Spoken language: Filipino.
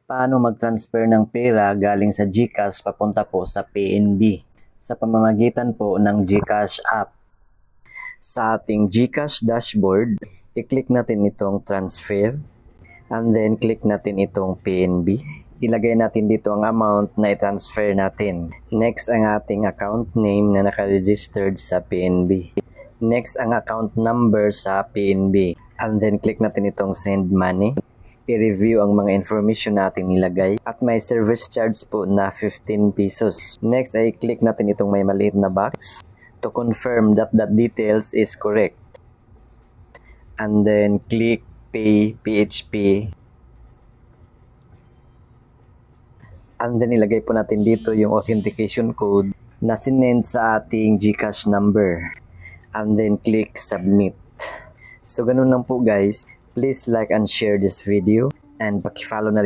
Paano mag-transfer ng pera galing sa GCash papunta po sa PNB sa pamamagitan po ng GCash app. Sa ating GCash dashboard, i-click natin itong transfer and then click natin itong PNB. Ilagay natin dito ang amount na i-transfer natin. Next, ang ating account name na naka-registered sa PNB. Next, ang account number sa PNB. And then click natin itong send money. I-review ang mga information natin nilagay at may service charge po na 15 pesos. Next ay click natin itong may maliit na box to confirm that the details is correct. And then click pay PHP. And then ilagay po natin dito yung authentication code na sinend sa ating GCash number. And then click submit. So ganun lang po guys. Please like and share this video and paki-follow na rin